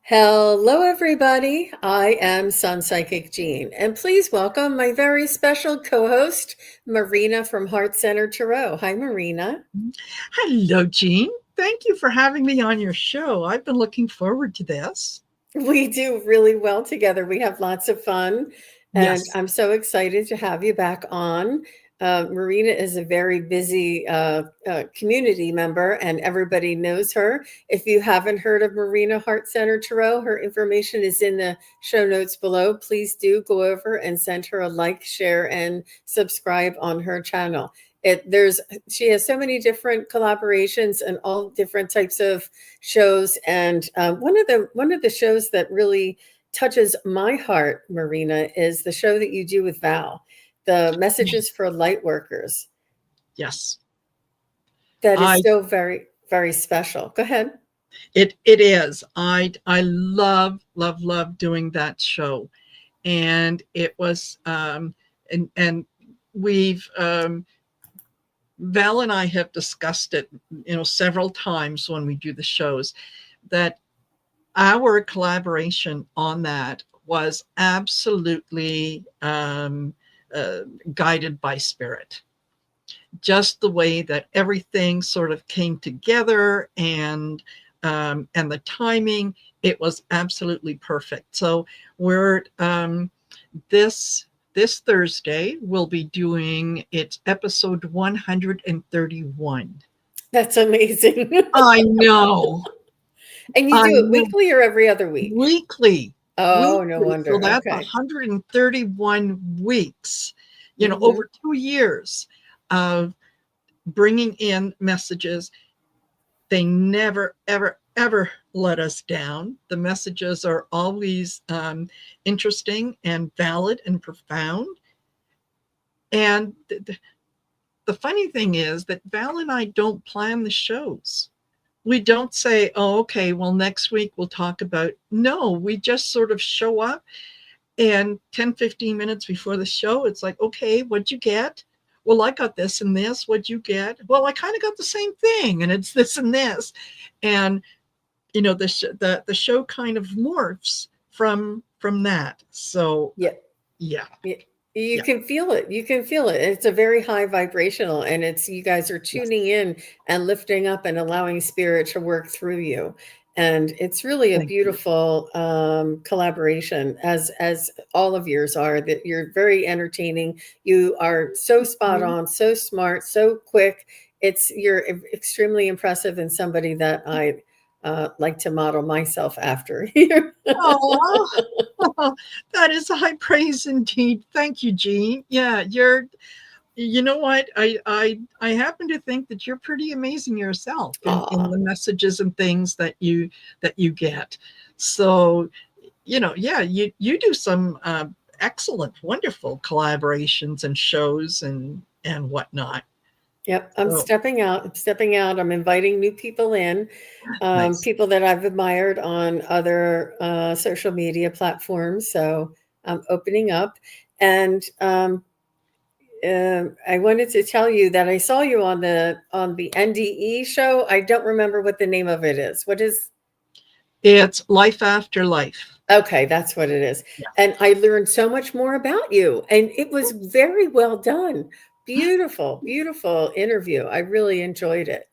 Hello, everybody. I am Sun Psychic Jean, and please welcome my very special co host, Marina from Heart Center Tarot. Hi, Marina. Hello, Jean. Thank you for having me on your show. I've been looking forward to this. We do really well together. We have lots of fun, and Yes. I'm so excited to have you back on. Marina is a very busy community member, and everybody knows her. If you haven't heard of Marina Heart Center Tarot, her information is in the show notes below. Please do go over and send her a like, share, and subscribe on her channel. She has so many different collaborations and all different types of shows. And one of the shows that really touches my heart, Marina, is the show that you do with Val, the Messages for Light Workers. Yes. That is I so very, very special. Go ahead. it is. I love doing that show. And it was and we've Val and I have discussed it, several times when we do the shows, that our collaboration on that was absolutely guided by spirit. Just the way that everything sort of came together, and the timing, it was absolutely perfect. So we're this Thursday we'll be doing its episode 131. That's amazing. I know. And you I do it know. weekly or every other week? Weekly. Oh, no Weekly. So wonder. that's Okay. 131 weeks, Hmm. over 2 years of bringing in messages. They never, ever, ever let us down. The messages are always interesting and valid and profound. And the funny thing is that Val and I don't plan the shows. We don't say, oh, okay, well, next week we'll talk about. No, we just sort of show up, and 10, 15 minutes before the show, it's like, okay, what'd you get? Well, I got this and this. What'd you get? Well, I kind of got the same thing, and it's this and this. And the show kind of morphs from that. So Yeah. yeah, Yeah. You yeah, can feel it. You can feel it. It's a very high vibrational, and it's you guys are yes. tuning in and lifting up and allowing spirit to work through you. And it's really a Thank you. beautiful collaboration, as all of yours are. That you're very entertaining. You are so spot You. on, so smart, so quick. You're extremely impressive, and somebody that I like to model myself after. Oh, that is high praise indeed. Thank you, Jean. Yeah, you're. You know what? I happen to think that you're pretty amazing yourself in Aw. the messages and things that you get. So, yeah, you do some excellent, wonderful collaborations and shows and whatnot. Yep, I'm So stepping out. I'm stepping out. I'm inviting new people in, nice. people that I've admired on other social media platforms. So I'm opening up. And I wanted to tell you that I saw you on the NDE show. I don't remember what the name of it is. What is? It's life after life. Okay, that's what it is. Yeah. And I learned so much more about you, and it was very well done. Beautiful, beautiful interview. I really enjoyed it.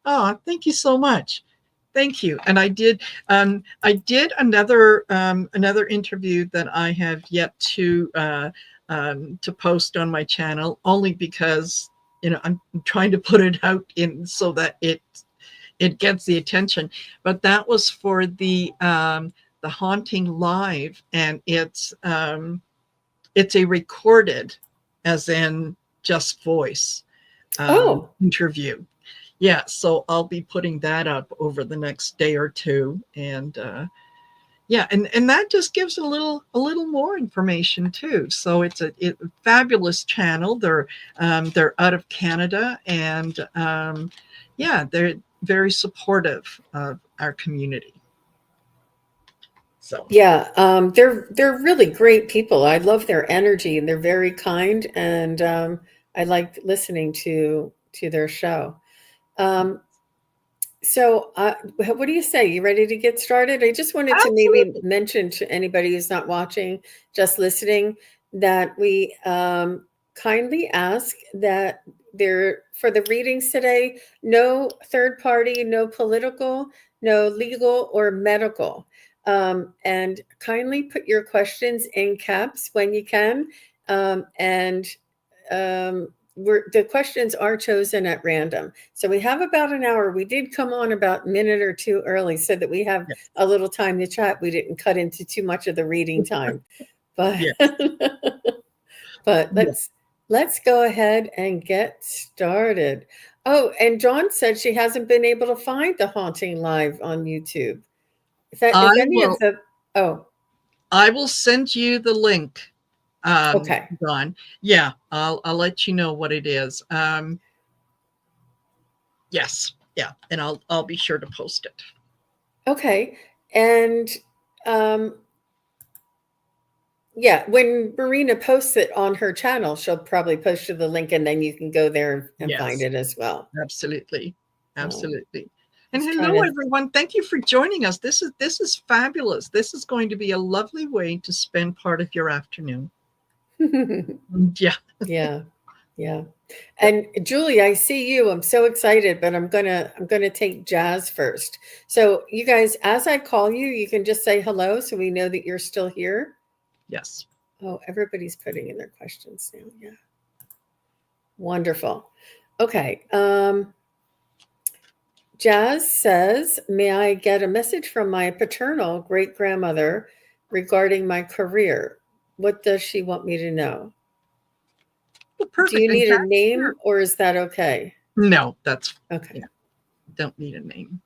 Oh, thank you so much. Thank you. And I did another interview that I have yet to post on my channel, only because I'm trying to put it out in so that it gets the attention. But that was for the haunting live, and it's a recorded, as in just voice, Oh, interview. Yeah, so I'll be putting that up over the next day or two, and yeah, and that just gives a little more information too. So it's a fabulous channel. They're out of Canada, and yeah, they're very supportive of our community. So yeah. They're really great people. I love their energy, and they're very kind. And I like listening to their show. Um, So, what do you say? You ready to get started? I just wanted to maybe Absolutely. mention to anybody who's not watching, just listening, that we kindly ask that there for the readings today, no third party, no political, no legal or medical. And kindly put your questions in caps when you can. And the questions are chosen at random. So we have about an hour. We did come on about a minute or two early so that we have Yes. a little time to chat. We didn't cut into too much of the reading time. But Yes. but Yeah. let's go ahead and get started. Oh, and Dawn said she hasn't been able to find the haunting live on YouTube. I If any of will the oh, I will send you the link, okay. Don. Yeah, I'll let you know what it is. Yes, yeah, and I'll be sure to post it. Okay. And um yeah, when Marina posts it on her channel, she'll probably post you the link and then you can go there and find Yes, it as well. absolutely, Um, absolutely. And just trying hello, to. everyone. Thank you for joining us. This is fabulous. This is going to be a lovely way to spend part of your afternoon. Yeah, Yeah, yeah. yeah. And Julie, I see you. I'm so excited, but I'm gonna take Jazz first. So you guys, as I call you, you can just say hello so we know that you're still here. Yes. Oh, everybody's putting in their questions now. Yeah. Wonderful. Okay. Jazz says, may I get a message from my paternal great grandmother regarding my career? What does she want me to know? Well, Do you perfect. And need a Jack, here. name or is that okay? No, that's Okay. yeah. Don't need a name.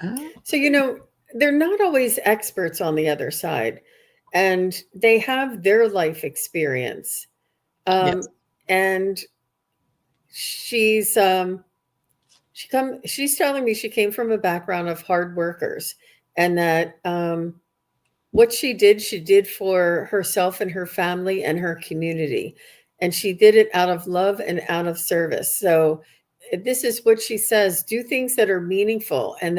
Uh, So, they're not always experts on the other side, and they have their life experience. yes. Um, and she's telling me she came from a background of hard workers and that what she did for herself and her family and her community. And she did it out of love and out of service. So this is what she says: do things that are meaningful and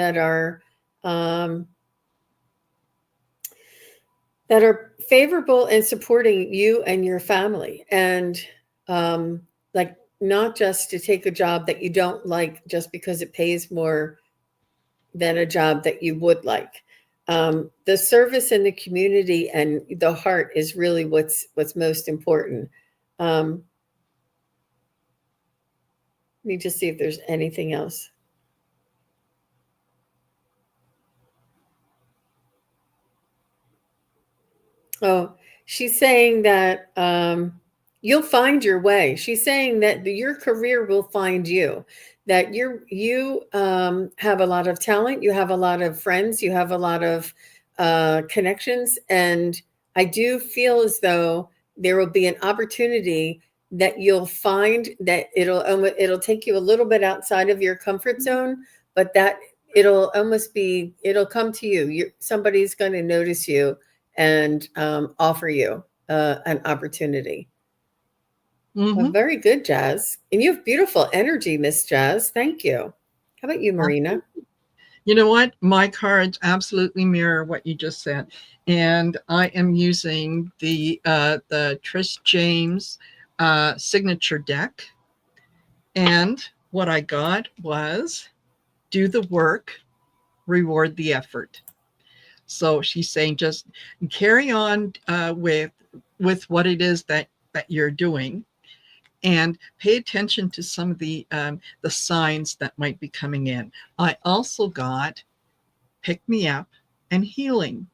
um, that are favorable in supporting you and your family. And like not just to take a job that you don't like just because it pays more than a job that you would like. The service in the community and the heart is really what's most important. Um, Let me just see if there's anything else. Oh, she's saying that you'll find your way. She's saying that your career will find you. That you have a lot of talent, you have a lot of friends, you have a lot of connections, and I do feel as though there will be an opportunity that you'll find that it'll take you a little bit outside of your comfort zone, but that it'll come to you. Somebody's going to notice you and offer you an opportunity. Well, Mm-hmm. very good, Jazz. And you have beautiful energy, Miss Jazz. Thank you. How about you, Marina? You know what? My cards absolutely mirror what you just said, and I am using the Trish James signature deck, and what I got was do the work, reward the effort. So she's saying just carry on with what it is that you're doing, and pay attention to some of the signs that might be coming in. I also got pick me up and healing.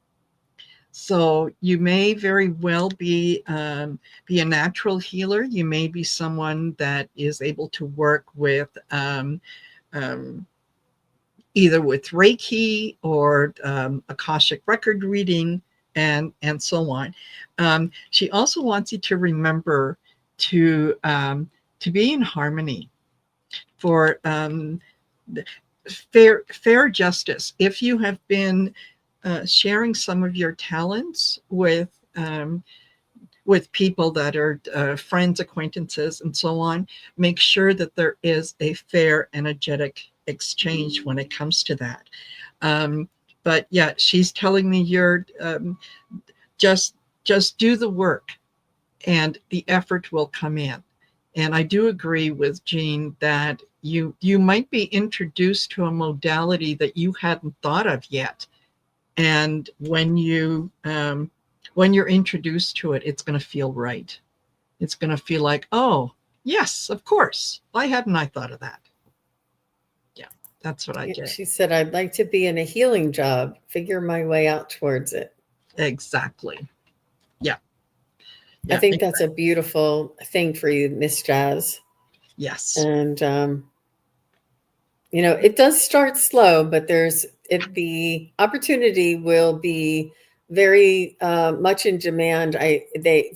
So you may very well be a natural healer. You may be someone that is able to work with um, either with Reiki or Akashic record reading and so on. She also wants you to remember to be in harmony for fair justice. If you have been sharing some of your talents with people that are friends, acquaintances, and so on, make sure that there is a fair, energetic exchange when it comes to that. Um, but yeah, she's telling me you're just just do the work, and the effort will come in. And I do agree with Jean that you might be introduced to a modality that you hadn't thought of yet, and when you're introduced to it, it's going to feel right. It's going to feel like, oh yes, of course, why hadn't I thought of that? Yeah, that's what I get. She said, I'd like to be in a healing job, figure my way out towards it. Exactly. Yeah. I Yeah, think that's a exactly. beautiful thing for you, Miss Jazz. Yes. And it does start slow, but the opportunity will be very much in demand.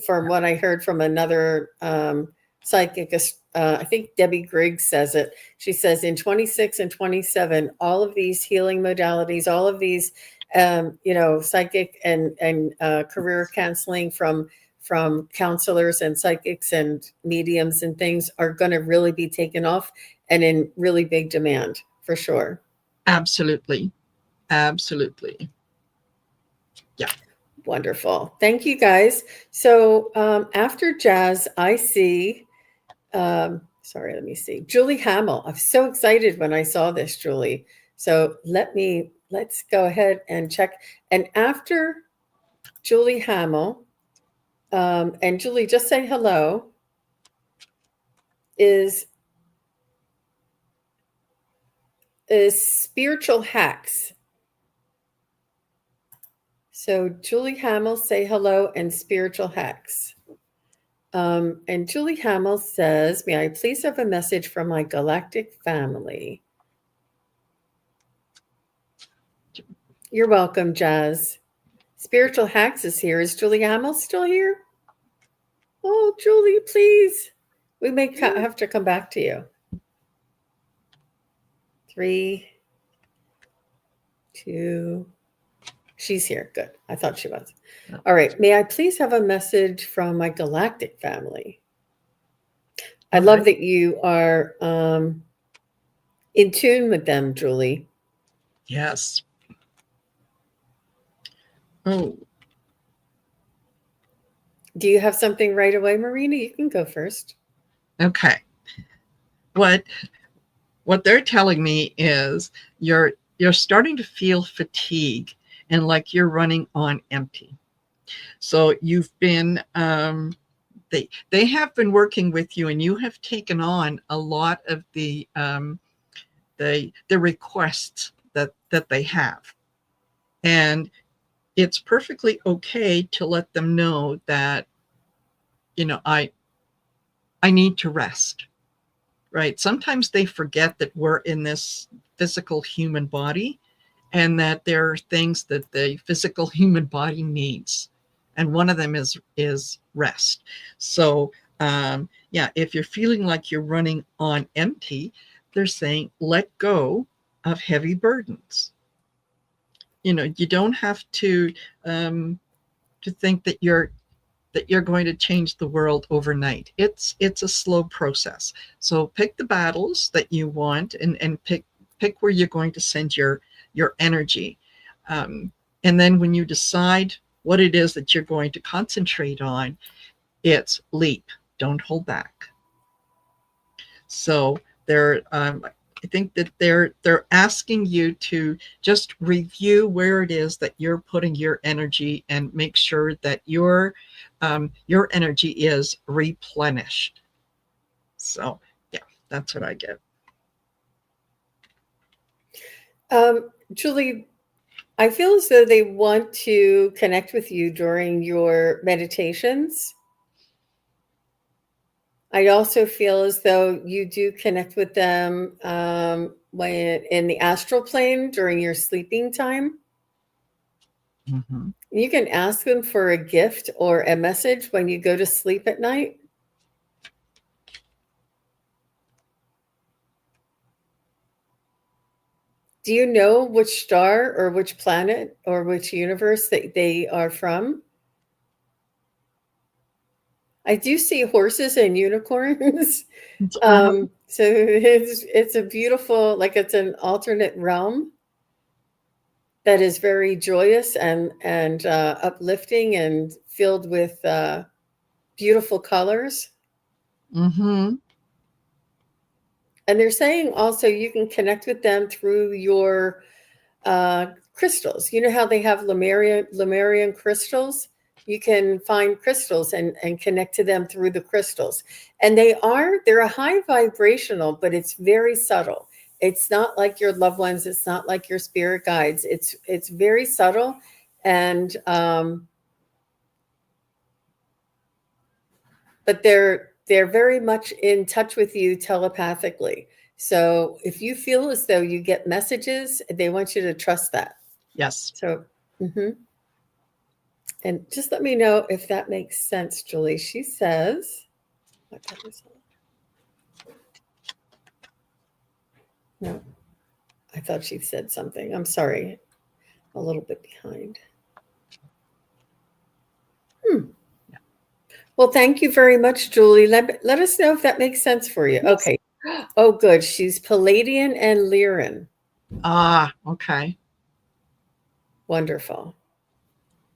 From what I heard from another psychic, I think Debbie Griggs says it. She says in 26 and 27, all of these healing modalities, all of these, psychic and career counseling from counselors and psychics and mediums and things are going to really be taken off and in really big demand for sure. Absolutely. Absolutely. Yeah. Wonderful. Thank you guys. So after Jazz, I see, sorry, let me see, Julie Hamill. I'm so excited when I saw this, Julie. So let's go ahead and check. And after Julie Hamill, and Julie, just say hello, is Spiritual Hacks. So Julie Hamill, say hello, and Spiritual Hacks. And Julie Hamill says, may I please have a message from my galactic family? You're welcome, Jazz. Spiritual Hacks is here. Is Julie Hamill still here? Oh, Julie, please. We may have to come back to you. 3, 2. She's here. Good. I thought she was. All right. May I please have a message from my galactic family? I All love right. that you are in tune with them, Julie. Yes. Oh, Do you have something right away, Marina? You can go first. okay. What what they're telling me is you're starting to feel fatigue and like you're running on empty. So you've been they have been working with you, and you have taken on a lot of the requests that they have, and it's perfectly okay to let them know that I need to rest. Right? Sometimes they forget that we're in this physical human body, and that there are things that the physical human body needs, and one of them is rest. So yeah, if you're feeling like you're running on empty, they're saying let go of heavy burdens. You don't have to think that you're going to change the world overnight. It's a slow process. So pick the battles that you want, and pick where you're going to send your energy. Um, and then when you decide what it is that you're going to concentrate on, it's leap. Don't hold back. So I think that they're asking you to just review where it is that you're putting your energy, and make sure that your energy is replenished. So yeah, that's what I get. Julie, I feel as though they want to connect with you during your meditations. I also feel as though you do connect with them when in the astral plane during your sleeping time. Mm-hmm. You can ask them for a gift or a message when you go to sleep at night. Do you know which star or which planet or which universe that they are from? I do see horses and unicorns. Uh-huh. So it's a beautiful, like it's an alternate realm that is very joyous and uplifting and filled with beautiful colors. Mm-hmm. And they're saying also you can connect with them through your crystals. You know how they have Lemurian crystals? You can find crystals and connect to them through the crystals. And they're a high vibrational, but it's very subtle. It's not like your loved ones. It's not like your spirit guides. It's very subtle, and but they're very much in touch with you telepathically. So if you feel as though you get messages, they want you to trust that. Yes. So, mhm. And just let me know if that makes sense, Julie. She says, what that is? No, I thought she said something. I'm sorry, a little bit behind. Hmm. Well, thank you very much, Julie. Let us know if that makes sense for you. Yes. Okay. Oh, good. She's Palladian and Lyran. Ah, okay. Wonderful.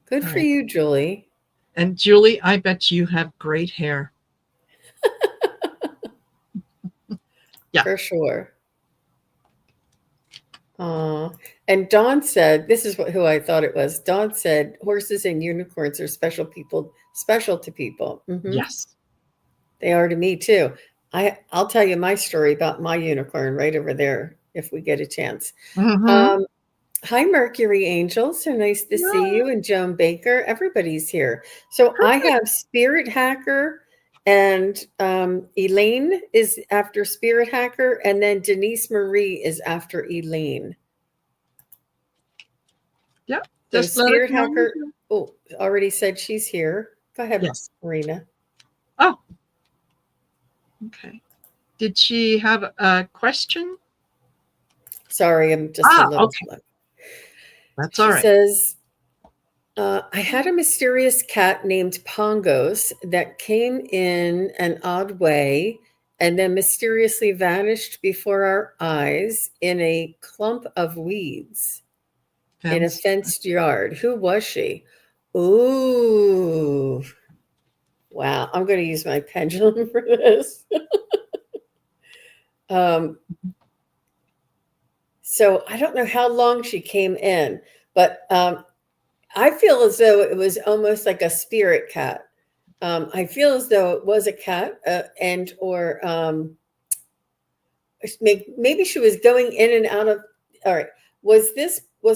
Good All for right. you, Julie. And Julie, I bet you have great hair. Yeah. For sure. And Dawn said, this is who I thought it was. Dawn said, horses and unicorns are special to people. Yes. They are to me too. I'll tell you my story about my unicorn right over there if we get a chance. Mm-hmm. Um, Hi, Mercury Angels. So nice to see Yeah. you. And Joan Baker. Everybody's here. So I Perfect. have Spirit Hacker, and Elaine is after Spirit Hacker, and then Denise Marie is after Elaine. Yeah. So Just let us Spirit know. Hacker, oh, already said she's here. Go ahead, Yes. Marina. Oh, okay. Did she have a question? Sorry, I'm just a Ah, little okay. slow. That's all She right. says, I had a mysterious cat named Pongos that came in an odd way and then mysteriously vanished before our eyes in a clump of weeds in a Fence. fenced yard. Who was she? Ooh, wow. I'm going to use my pendulum for this. um, so I don't know how long she came in, but I feel as though it was almost like a spirit cat. I feel as though it was a cat, and or maybe she was going in and out of. All right, was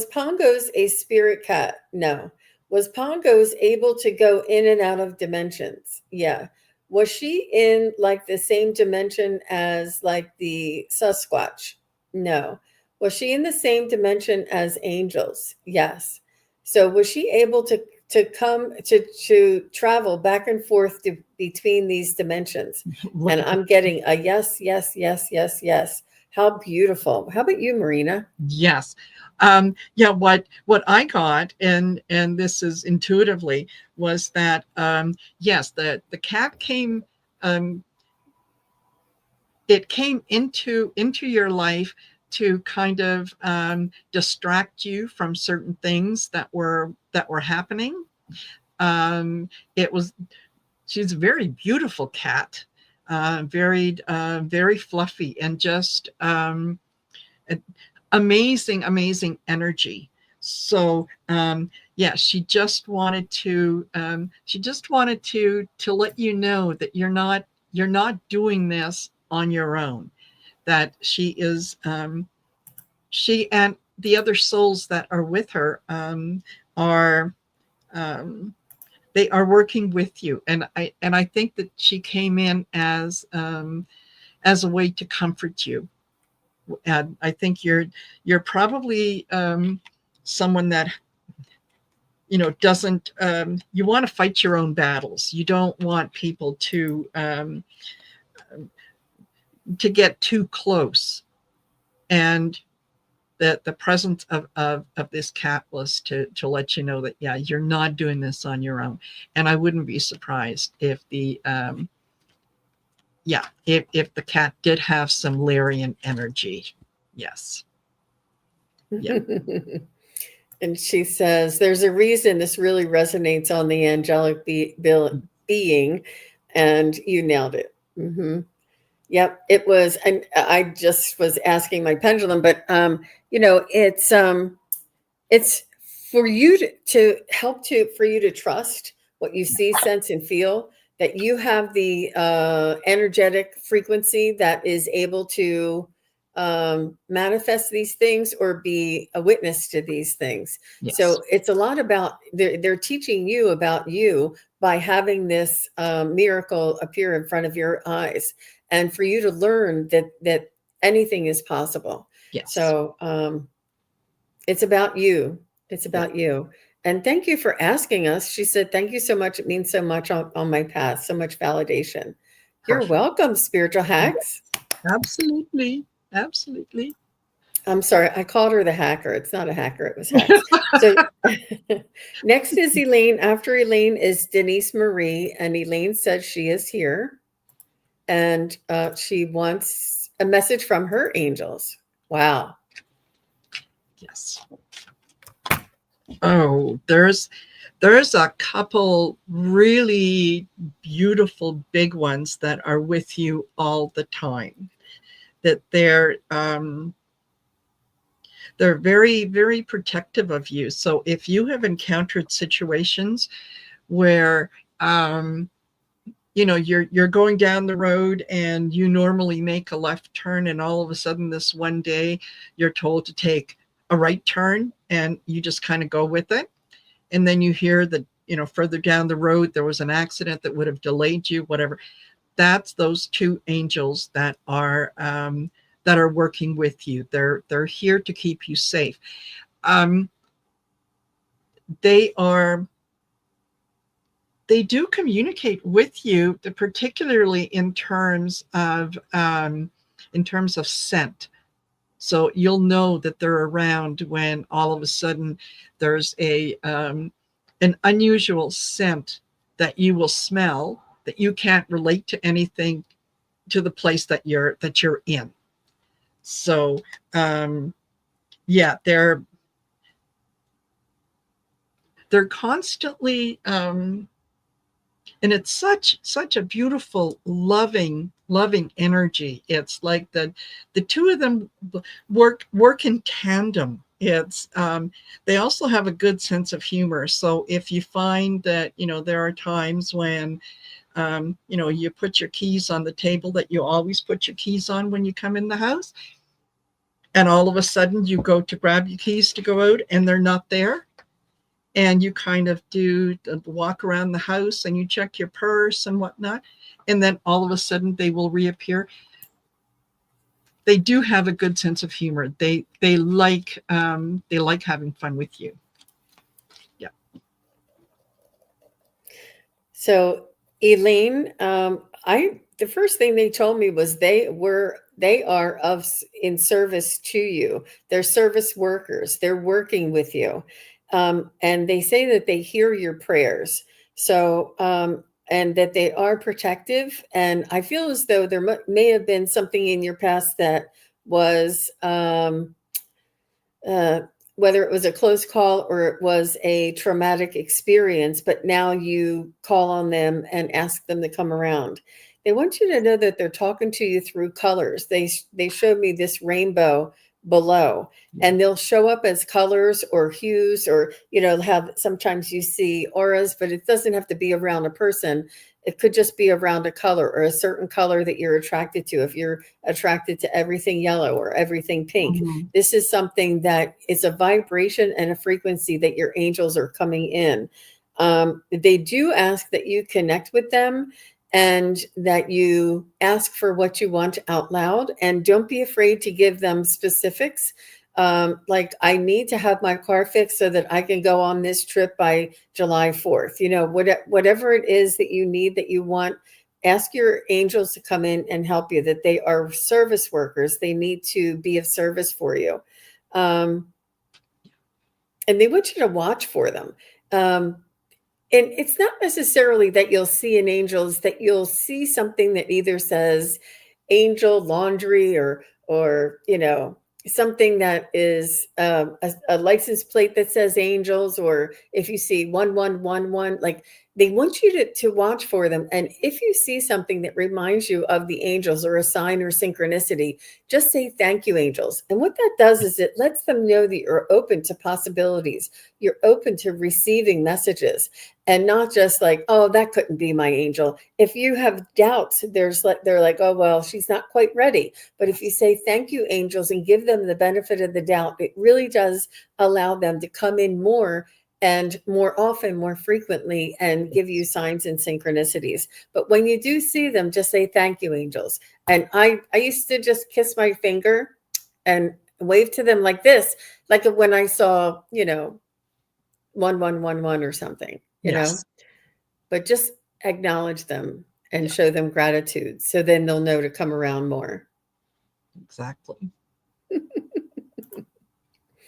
Pongos a spirit cat? No. Was Pongos able to go in and out of dimensions? Yeah. Was she in like the same dimension as like the Sasquatch? No. Was she in the same dimension as angels? Yes. So was she able to come to travel back and forth between these dimensions? Look And at that. I'm getting a yes, yes, yes, yes, yes. How beautiful. How about you, Marina? Yes. Yeah, what I got, and this is intuitively, was that yes, the cat came, um, it came into your life to kind of distract you from certain things that were happening. It was She's a very beautiful cat, very fluffy, and just amazing energy. So yeah, she just wanted to let you know that you're not doing this on your own. That she and the other souls that are with her are um, they are working with you, and I think that she came in as a way to comfort you. And I think you're probably someone that doesn't you want to fight your own battles. You don't want people to get too close, and the presence of this cat was to let you know that, yeah, you're not doing this on your own. And I wouldn't be surprised if if the cat did have some Lyrian energy. Yes. Yeah. And she says, there's a reason this really resonates on the angelic being, and you nailed it. Yep, it was. And I just was asking my pendulum, but it's for you to help for you to trust what you see, sense, and feel, that you have the energetic frequency that is able to manifest these things or be a witness to these things. Yes. So it's a lot about, they're teaching you about you by having this miracle appear in front of your eyes, and for you to learn that anything is possible. Yes. So it's about you. It's about you. And thank you for asking us. She said, thank you so much. It means so much on my path, so much validation. You're welcome, Spiritual Hacks. Absolutely. Absolutely. I'm sorry, I called her the hacker. It's not a hacker, it was Hacks. So next is Elaine. After Elaine is Denise Marie, and Elaine says she is here, and she wants a message from her angels. Wow. Yes. Oh, there's a couple really beautiful big ones that are with you all the time. That they're very, very protective of you. So if you have encountered situations where you're going down the road and you normally make a left turn, and all of a sudden this one day you're told to take a right turn, and you just kind of go with it, and then you hear that further down the road there was an accident that would have delayed you, whatever. That's those two angels that are working with you. They're here to keep you safe. They do communicate with you, particularly in terms of scent. So you'll know that they're around when all of a sudden there's an unusual scent that you will smell that you can't relate to anything, to the place that you're in. So they're constantly and it's such a beautiful, loving energy. It's like the two of them work in tandem. It's they also have a good sense of humor. So if you find that there are times when you put your keys on the table that you always put your keys on when you come in the house, and all of a sudden you go to grab your keys to go out and they're not there, and you kind of do the walk around the house and you check your purse and whatnot, and then all of a sudden they will reappear. They do have a good sense of humor. They like having fun with you. Yeah. So Elaine, the first thing they told me was they are in service to you. They're service workers. They're working with you. And they say that they hear your prayers. So, and that they are protective. And I feel as though there may have been something in your past that was, whether it was a close call or it was a traumatic experience, but now you call on them and ask them to come around. They want you to know that they're talking to you through colors. They showed me this rainbow below, and they'll show up as colors or hues, or have, sometimes you see auras, but it doesn't have to be around a person. It could just be around a color or a certain color that you're attracted to. If you're attracted to everything yellow or everything pink, this is something that is a vibration and a frequency that your angels are coming in. They do ask that you connect with them and that you ask for what you want out loud, and don't be afraid to give them specifics. Like, I need to have my car fixed so that I can go on this trip by July 4th. Whatever it is that you need, that you want, ask your angels to come in and help you, that they are service workers. They need to be of service for you. And they want you to watch for them. And it's not necessarily that you'll see an angel, is that you'll see something that either says angel laundry, or something that is a license plate that says angels, or if you see 1111, like they want you to watch for them. And if you see something that reminds you of the angels, or a sign or synchronicity, just say thank you, angels. And what that does is it lets them know that you're open to possibilities, you're open to receiving messages, and not just like, oh, that couldn't be my angel. If you have doubts, they're like, oh, well, she's not quite ready. But if you say thank you, angels, and give them the benefit of the doubt, it really does allow them to come in more and more often, more frequently, and give you signs and synchronicities. But when you do see them, just say thank you, angels. And I used to just kiss my finger and wave to them like this, like when I saw 1111 or something, Yes, but just acknowledge them and show them gratitude, so then they'll know to come around more. exactly.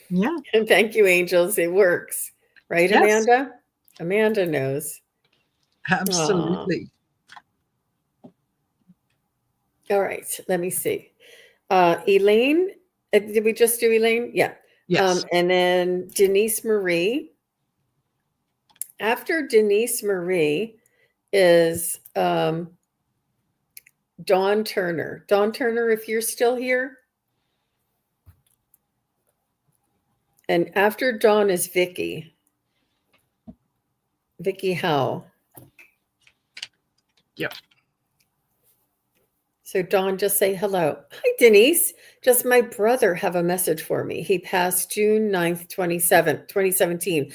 Yeah. And thank you, angels. It works. Right, Yes, Amanda? Amanda knows. Aw. absolutely. All right. Let me see. Elaine, did we just do Elaine? Yeah. Yes. And then Denise Marie. After Denise Marie is Dawn Turner. Dawn Turner, if you're still here. And after Dawn is Vicky. Vicky Howe. Yep. So Dawn, just say hello. Hi, Denise. Just my brother have a message for me. He passed June 9th, 2017.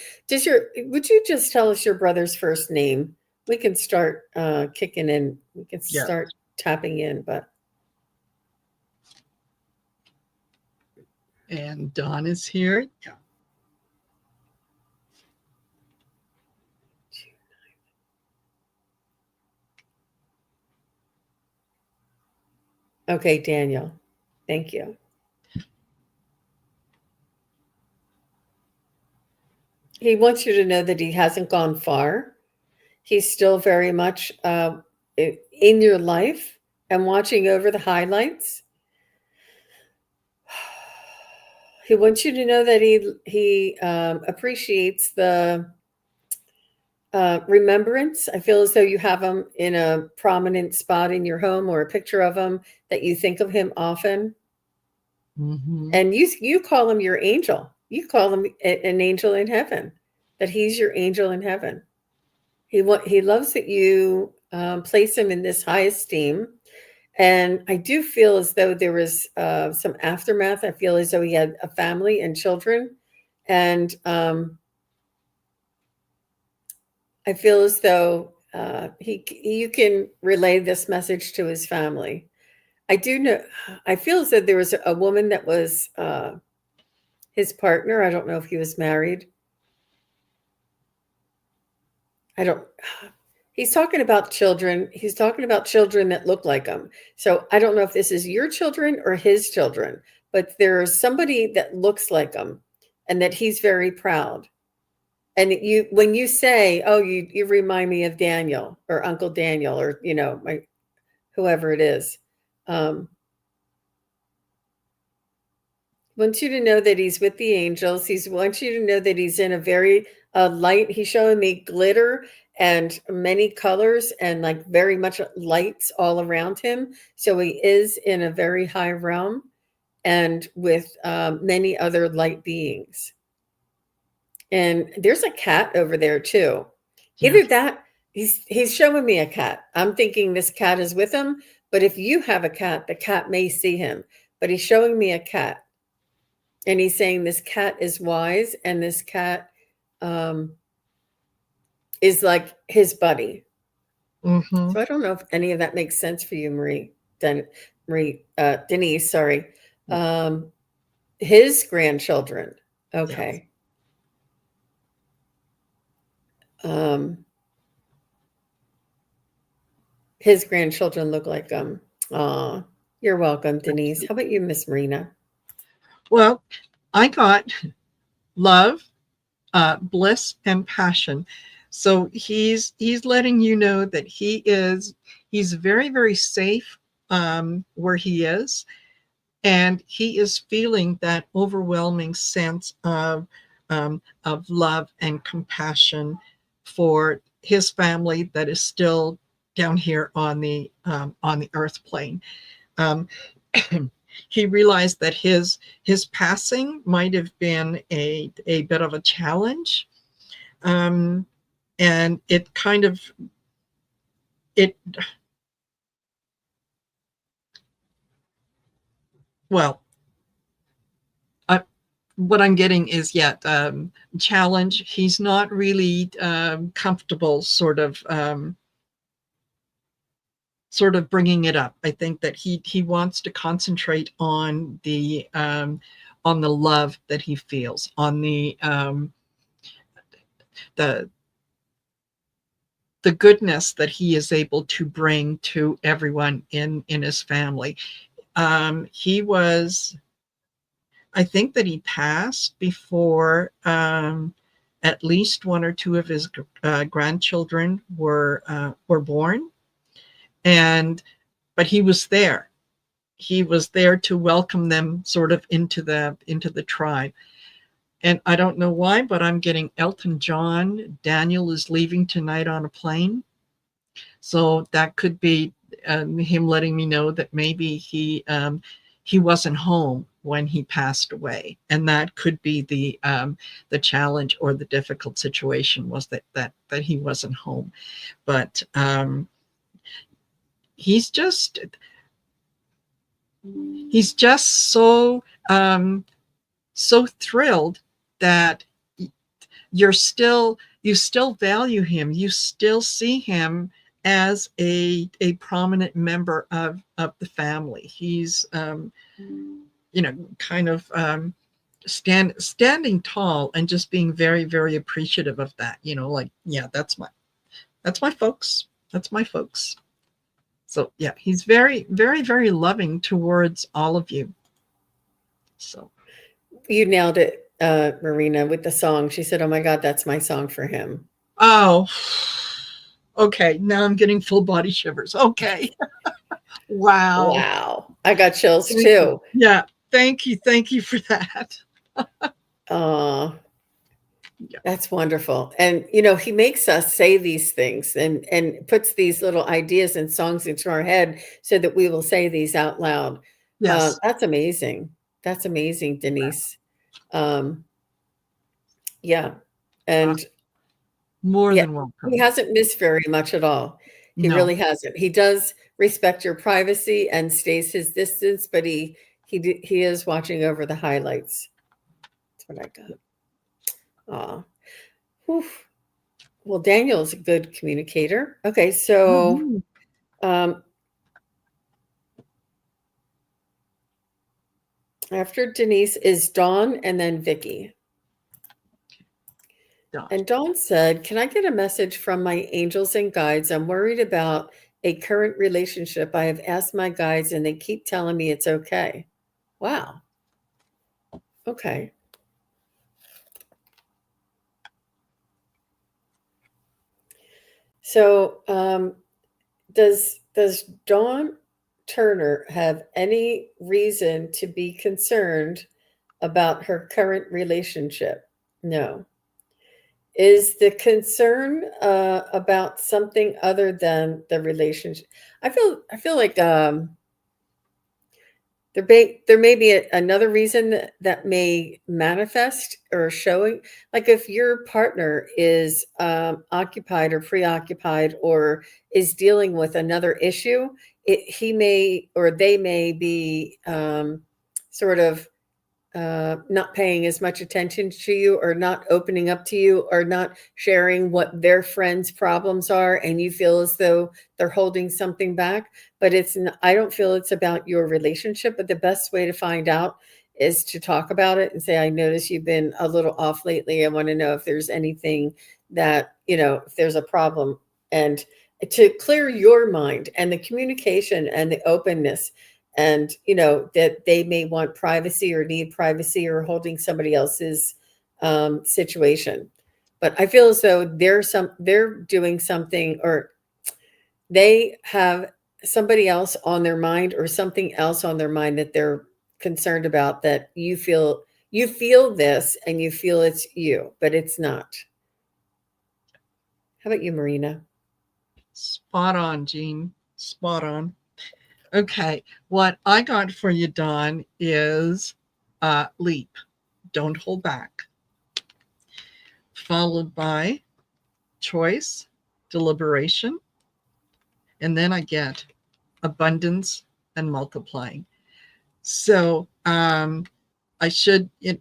Would you just tell us your brother's first name? We can start kicking in. We can Yeah. start tapping in, but And Dawn is here. Yeah. okay, Daniel. Thank you. He wants you to know that he hasn't gone far. He's still very much in your life and watching over the highlights. He wants you to know that he appreciates the remembrance. I feel as though you have him in a prominent spot in your home, or a picture of him that you think of him often. Mm-hmm. And you call him your angel. You call him an angel in heaven. That he's your angel in heaven. He loves that you place him in this high esteem. And I do feel as though there was some aftermath. I feel as though he had a family and children. And I feel as though you can relay this message to his family. I do know, I feel as though there was a woman that was his partner. I don't know if he was married. I don't, he's talking about children. He's talking about children that look like him. So I don't know if this is your children or his children, but there's somebody that looks like him and that he's very proud. And when you say, oh, you remind me of Daniel or Uncle Daniel, or, whoever it is, wants you to know that he's with the angels. He wants you to know that he's in a very light. He's showing me glitter and many colors and like very much lights all around him. So he is in a very high realm and with many other light beings. And there's a cat over there too. Yeah. Either that, he's showing me a cat. I'm thinking this cat is with him, but if you have a cat, the cat may see him. But he's showing me a cat. And he's saying this cat is wise, and this cat is like his buddy. Mm-hmm. So I don't know if any of that makes sense for you, Denise, sorry. His grandchildren. Okay. Yes. His grandchildren look like you're welcome, Denise. How about you, Miss Marina? Well, I got love, bliss, and passion. So he's letting you know that he's very, very safe where he is, and he is feeling that overwhelming sense of love and compassion for his family that is still down here on the earth plane. Um, he realized that his passing might have been a bit of a challenge, um, and it kind of it well I, what I'm getting is yet challenge. He's not really comfortable sort of bringing it up. I think that he wants to concentrate on the love that he feels, on the the goodness that he is able to bring to everyone in his family. He was, I think that he passed before at least one or two of his grandchildren were born, and but he was there. He was there to welcome them sort of into the tribe. And I don't know why, but I'm getting Elton John. Daniel is leaving tonight on a plane. So that could be him letting me know that maybe he wasn't home when he passed away, and that could be the challenge or the difficult situation was that he wasn't home. But he's just he's just so thrilled that you still value him, you still see him as a prominent member of the family. He's kind of standing tall and just being very, very appreciative of that. Like, yeah, that's my folks. That's my folks. So yeah, he's very, very, very loving towards all of you. So You nailed it, Marina, with the song. She said, "Oh my God, that's my song for him." oh, okay, now I'm getting full body shivers. Okay. Wow. Wow. I got chills Thank you. too. Yeah. Thank you for that. Uh, Yeah. that's wonderful. And he makes us say these things and puts these little ideas and songs into our head so that we will say these out loud. Yes. That's amazing. That's amazing, Denise. Um, yeah. Uh, And more yeah, than he welcome. hasn't missed very much at all. He No. really hasn't. He does respect your privacy and stays his distance, but he is watching over the highlights. That's what I got. Aw. Whew. Well, Daniel's a good communicator. Okay, so Mhm. um, after Denise is Dawn and then Vicky. Done. And Dawn said, "Can I get a message from my angels and guides? I'm worried about a current relationship. I have asked my guides and they keep telling me it's okay." Wow. Okay. So, does Dawn Turner have any reason to be concerned about her current relationship? No. Is the concern about something other than the relationship? I feel like there may be another reason that may manifest or showing, like if your partner is occupied or preoccupied or is dealing with another issue, he may or they may be sort of not paying as much attention to you or not opening up to you or not sharing what their friends' problems are, and you feel as though they're holding something back. But I don't feel it's about your relationship, but the best way to find out is to talk about it and say, "I notice you've been a little off lately. I want to know if there's anything that, if there's a problem." And to clear your mind and the communication and the openness and that they may want privacy or need privacy or holding somebody else's situation. But I feel as though they're doing something, or they have somebody else on their mind, or something else on their mind that they're concerned about, that you feel this and you feel it's you, but it's not. How about you, Marina? Spot on, Jean. Spot on. Okay. What I got for you, Dawn, is leap. Don't hold back. Followed by choice, deliberation, and then I get abundance and multiplying. So I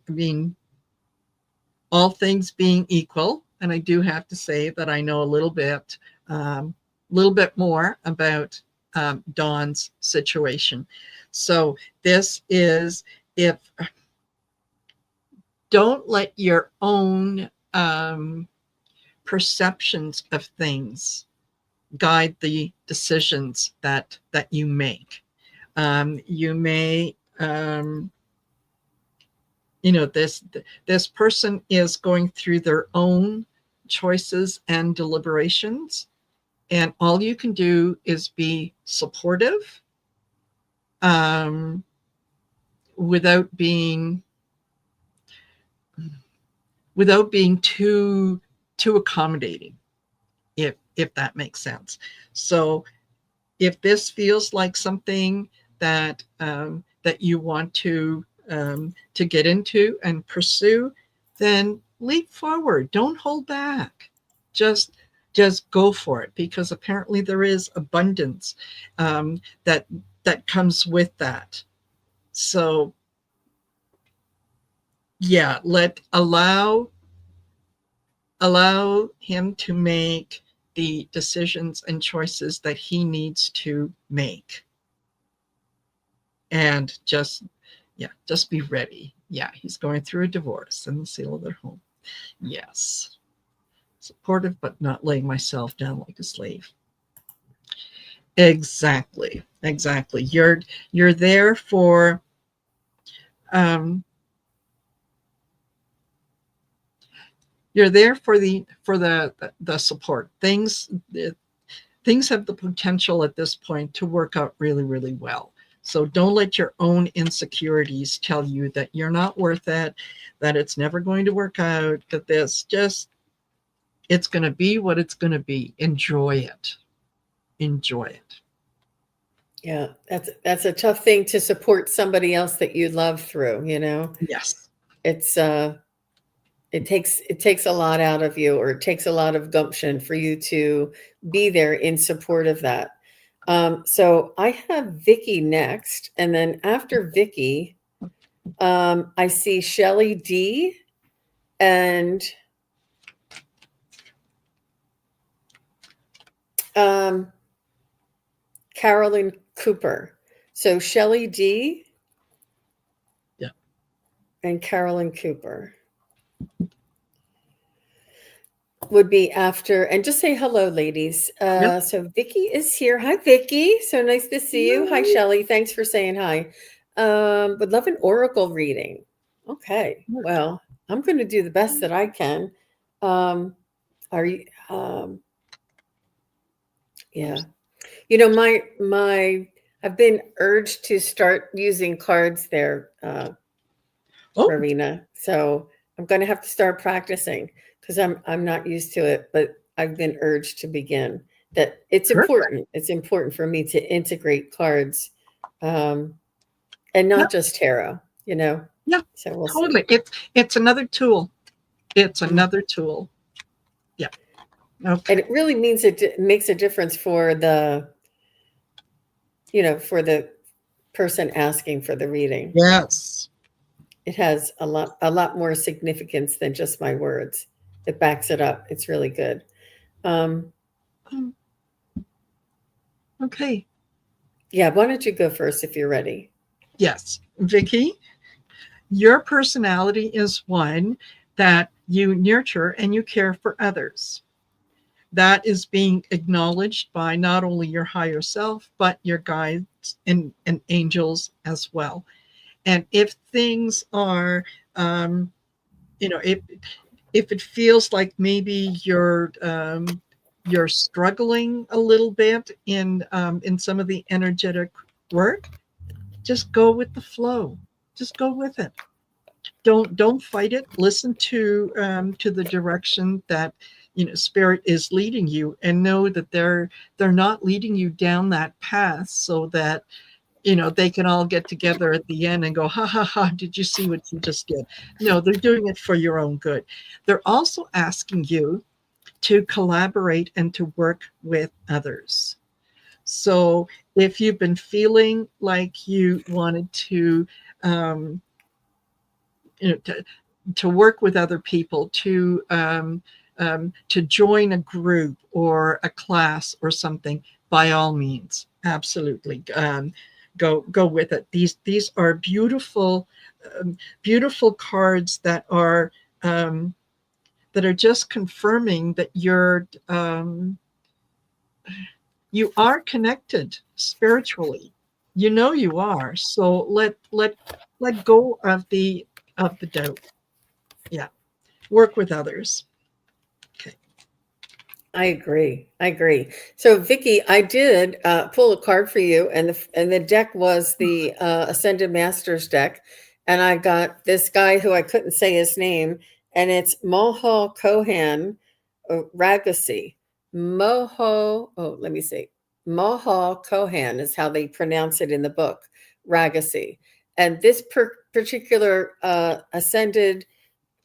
mean, all things being equal, and I do have to say that I know a little bit more about Dawn's situation. So this is, if don't let your own perceptions of things guide the decisions that you make. You may, this person is going through their own choices and deliberations, and all you can do is be supportive, um, without being too accommodating, if that makes sense. So if this feels like something that you want to get into and pursue, then leap forward. Don't hold back. Just go for it, because apparently there is abundance that comes with that. So yeah, allow him to make the decisions and choices that he needs to make, and just be ready. Yeah, he's going through a divorce and the sale of their home. Yes, supportive but not laying myself down like a slave. Exactly. You're there for um you're there for the support. Things have the potential at this point to work out really, really well. So don't let your own insecurities tell you that you're not worth it, that it's never going to work out, that it's going to be what it's going to be. Enjoy it. Enjoy it. Yeah, that's a tough thing to support somebody else that you love through. Yes. It's it takes a lot out of you, or it takes a lot of gumption for you to be there in support of that. So I have Vicky next, and then after Vicky, I see Shelly D and um, Carolyn Cooper. So Shelly D Yeah. and Carolyn Cooper would be after, and just say hello, ladies. Yep. So Vicky is here. Hi, Vicky. So nice to see you. Hi, Shelly. Thanks for saying hi. Would love an oracle reading. Okay. Well, I'm going to do the best that I can. Are you? Yeah. I've been urged to start using cards there, Oh, Marina. So I'm going to have to start practicing, because I'm not used to it, but I've been urged to begin. That it's perfect. important. It's important for me to integrate cards, um, and not Yep. just tarot. Yeah. So we'll see. Totally. It's another tool. It's Mm. another tool. Yeah. And Okay. it really means it makes a difference for the person asking for the reading. Yes. It has a lot more significance than just my words. It backs it up. It's really good. Um, Um, Okay. yeah, why don't you go first if you're ready? Yes. Vicky, your personality is one that you nurture and you care for others. that is being acknowledged by not only your higher self, but your guides and angels as well. And if things are, um, if it feels like maybe you're struggling a little bit in some of the energetic work, just go with the flow. Just go with it. Don't fight it. Listen to the direction that spirit is leading you, and know that they're not leading you down that path so that they can all get together at the end and go, ha ha ha, did you see what you just did? No, they're doing it for your own good. They're also asking you to collaborate and to work with others. So if you've been feeling like you wanted um, to work with other people, to join a group or a class or something, by all means, absolutely, go with it. These are beautiful cards um, that are just confirming that you are connected spiritually. You are. So let go of the doubt. Yeah. Work with others. Okay. I agree. I agree. So, Vicky, I did pull a card for you, and the deck was the Ascended Masters deck, and I got this guy who I couldn't say his name, and it's Moho Kohan Ragasi. Moho. Oh, let me see. Moho Kohan is how they pronounce it in the book. Ragasi, and this particular Ascended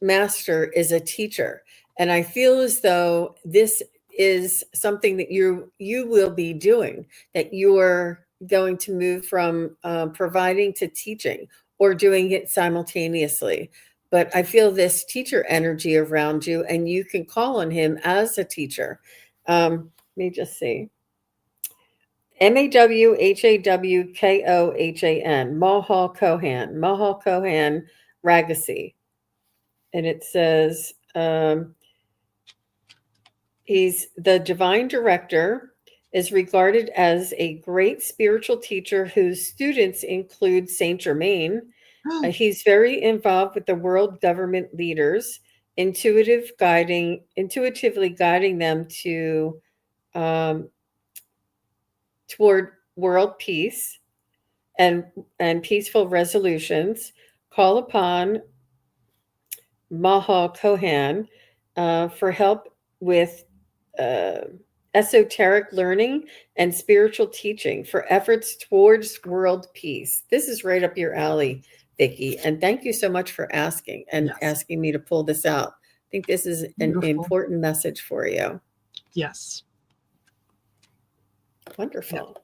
Master is a teacher, and I feel as though this is something that you will be doing, that you're going to move from providing to teaching, or doing it simultaneously. But I feel this teacher energy around you, and you can call on him as a teacher. Let me just see. Mawhawkohan, Mahal Kohan, Mahal Kohan Ragasi. And it says, he's the divine director, is regarded as a great spiritual teacher whose students include Saint Germain. He's very involved with the world government leaders, intuitively guiding them um, toward world peace and peaceful resolutions. Call upon Maha Kohan for help with uh, esoteric learning and spiritual teaching for efforts towards world peace. This is right up your alley, Vicki. And thank you so much for asking Yes. me to pull this out. I think this is an Beautiful. important message for you. Yes. Yeah. Wonderful.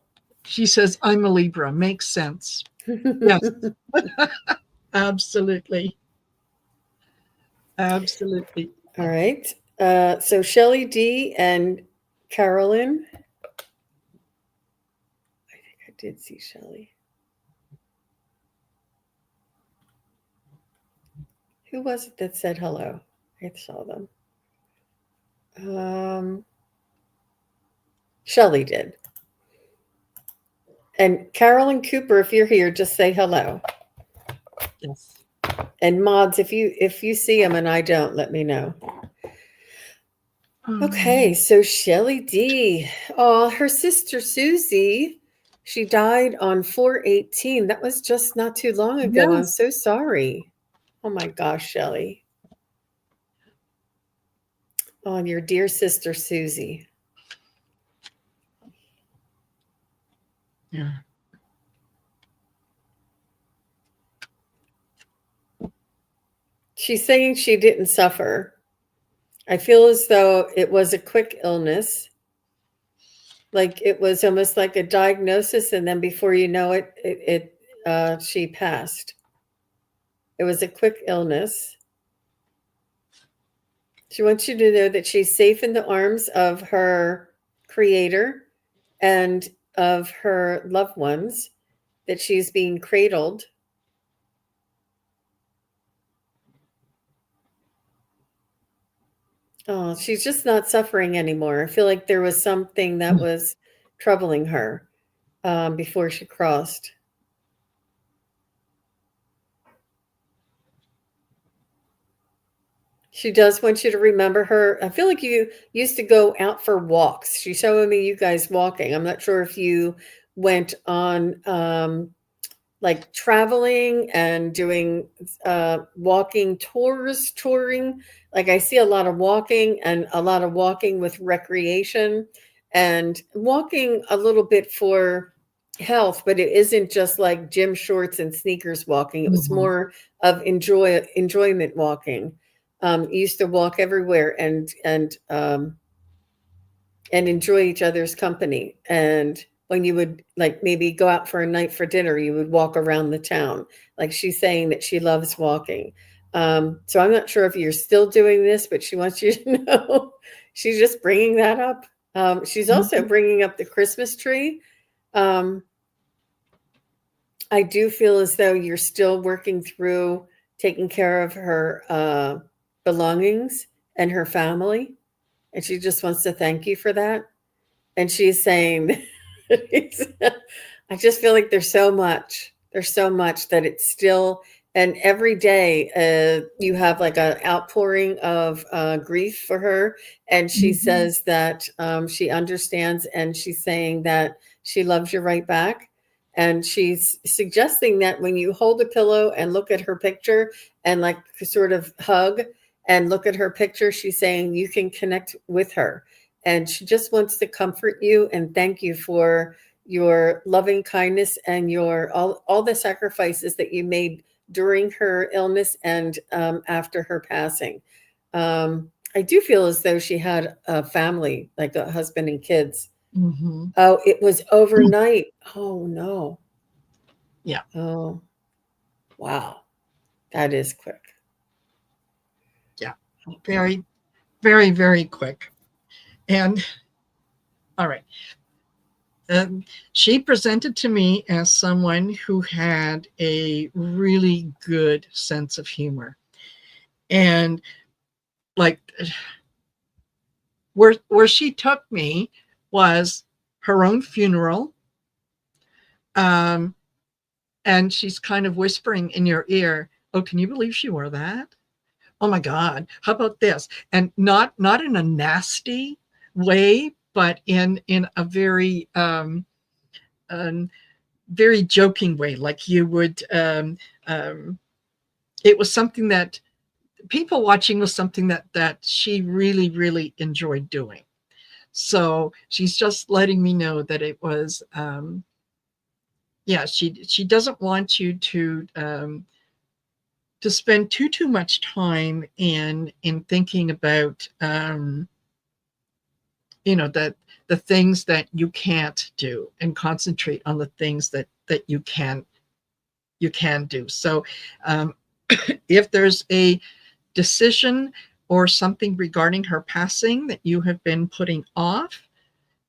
She says, I'm a Libra. Makes sense. Yes. Absolutely. Absolutely. All right. So Shelley D and Carolyn. I think I did see Shelley. Who was it that said hello? I saw them. Shelley did. And Carolyn Cooper, if you're here, just say hello. Yes. And mods, if you see them and I don't, let me know. Okay, so Shelley D. Oh, her sister Susie, she died on 4/18. That was just not too long ago. I'm Yes. so sorry. Oh my gosh, Shelley. Oh, and your dear sister Susie. Yeah. She's saying she didn't suffer. I feel as though it was a quick illness. Like it was almost like a diagnosis, and then before you know it, she passed. It was a quick illness. She wants you to know that she's safe in the arms of her creator and of her loved ones, that she's being cradled. Oh, she's just not suffering anymore. I feel like there was something that was troubling her before she crossed. She does want you to remember her. I feel like you used to go out for walks. She's showing me you guys walking. I'm not sure if you went on like traveling and doing walking tours, touring. Like I see a lot of walking and a lot of walking with recreation and walking a little bit for health, but it isn't just like gym shorts and sneakers walking. It was Mhm. more of enjoyment walking. You used to walk everywhere and enjoy each other's company. And when you would like maybe go out for a night for dinner, you would walk around the town. Like she's saying that she loves walking. So I'm not sure if you're still doing this, but she wants you to know she's just bringing that up. She's also Mhm. bringing up the Christmas tree. Um, I do feel as though you're still working through taking care of her belongings and her family. And she just wants to thank you for that. And she's saying, I just feel like there's so much that it's still, and every day you have like an outpouring of grief for her. And she Mhm. says that she understands and she's saying that she loves you right back. And she's suggesting that when you hold a pillow and look at her picture and like sort of hug and look at her picture, she's saying you can connect with her and she just wants to comfort you and thank you for your loving kindness and your all the sacrifices that you made during her illness and after her passing. I do feel as though she had a family, like a husband and kids. Mhm. Oh, it was overnight. Oh no. Yeah. Oh, wow. That is quick. Yeah. Okay. Very, very, very quick. And all right. Um, she presented to me as someone who had a really good sense of humor. And like where she took me was her own funeral. Um, and she's kind of whispering in your ear, "Oh, can you believe she wore that? Oh my God, how about this?" And not in a nasty way, but in a um, very joking way. Like you would, um, it was something that people watching was something that she really really enjoyed doing. So she's just letting me know that it was, yeah. She doesn't want you to spend too much time in thinking about that the things that you can't do and concentrate on the things that you can do. So um, if there's a decision or something regarding her passing that you have been putting off,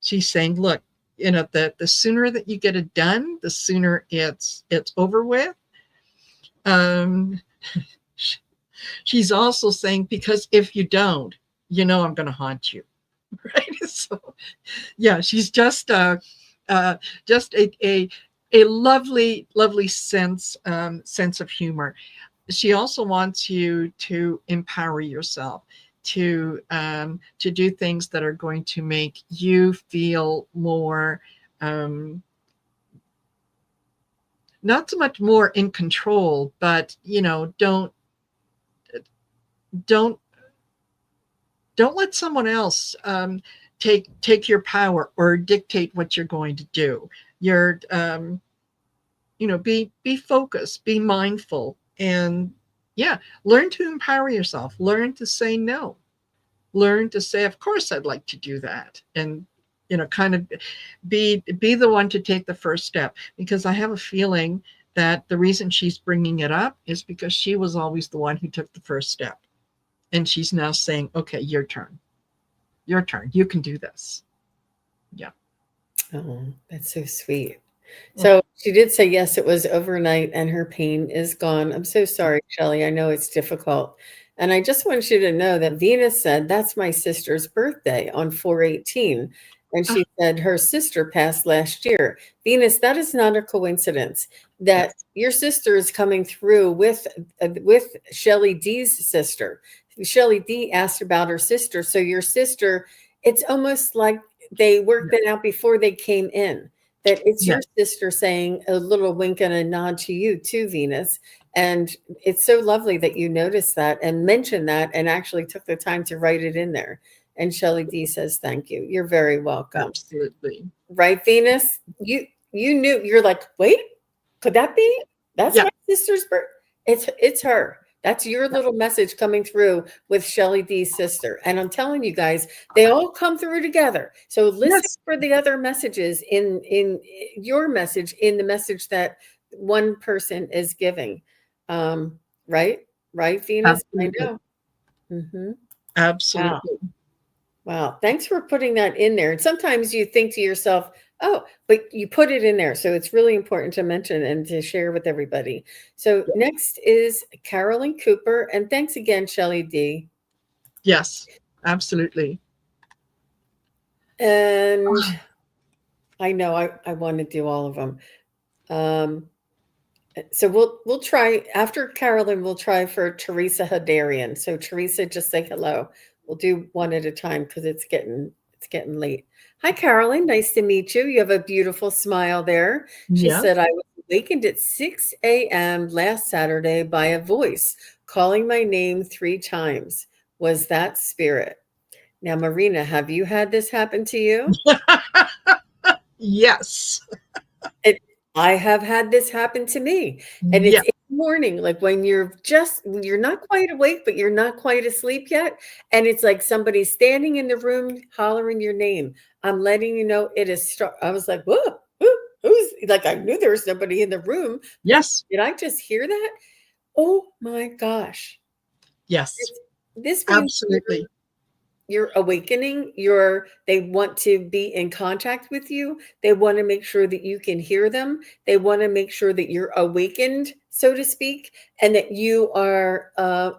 she's saying, look, the sooner that you get it done, the sooner it's over with. um, she's also saying, because if you don't, I'm going to haunt you. Right. So yeah, she's uh just a lovely lovely sense of humor. She also wants you to empower yourself to do things that are going to make you feel more, um, not so much more in control, but don't don't let someone else take your power or dictate what you're going to do. You're be focused, be mindful, and yeah, learn to empower yourself. Learn to say no. Learn to say, of course, I'd like to do that, and kind of be the one to take the first step. Because I have a feeling that the reason she's bringing it up is because she was always the one who took the first step, and she's now saying, "Okay, your turn. Your turn. You can do this." Yeah. Oh, that's so sweet. Oh, So she did say, yes, it was overnight and her pain is gone. I'm so sorry, Shelley. I know it's difficult. And I just want you to know that Venus said, that's my sister's birthday on 4/18. And ah, she said her sister passed last year. Venus, that is not a coincidence that yes, your sister is coming through with Shelley D's sister. Shelley D asked about her sister. So your sister, it's almost like they worked yes, it out before they came in, that it's yes, your sister saying a little wink and a nod to you too, Venus. And it's so lovely that you noticed that and mentioned that and actually took the time to write it in there. And Shelley D says, thank you. You're very welcome. absolutely. Right, Venus? You knew, you're like, wait, could that be? That's Yeah, my sister's birth. It's her. That's your yeah. little message coming through with Shelly D's sister. And I'm telling you guys, they all come through together. So listen Yes, for the other messages in your message, in the message that one person is giving. Um, right? Right, Venus? I absolutely. know. Hmm. Wow. Absolutely. Wow, thanks for putting that in there. And sometimes you think to yourself, oh, but you put it in there. So it's really important to mention and to share with everybody. So next is Carolyn Cooper. And thanks again, Shelley D. Yes, absolutely. And I know I want to do all of them. Um, so we'll try after Carolyn, we'll try for Teresa Hadarian. So Teresa, just say hello. We'll do one at a time because it's getting late. Hi, Carolyn. Nice to meet you. You have a beautiful smile there. She Yes. said, I was awakened at 6 a.m. last Saturday by a voice calling my name 3 times. Was that spirit? Now, Marina, have you had this happen to you? Yes. It I have had this happen to me, and it's Yes. in the morning, like, when you're not quite awake, but you're not quite asleep yet, and it's like somebody's standing in the room hollering your name. I'm letting you know it is start I was like, "Whoa, who's" like, I knew there was nobody in the room, but Yes. did I just hear that? Oh my gosh. Yes. This means Absolutely. you're awakening, they want to be in contact with you, they want to make sure that you can hear them, they want to make sure that you're awakened, so to speak, and that you are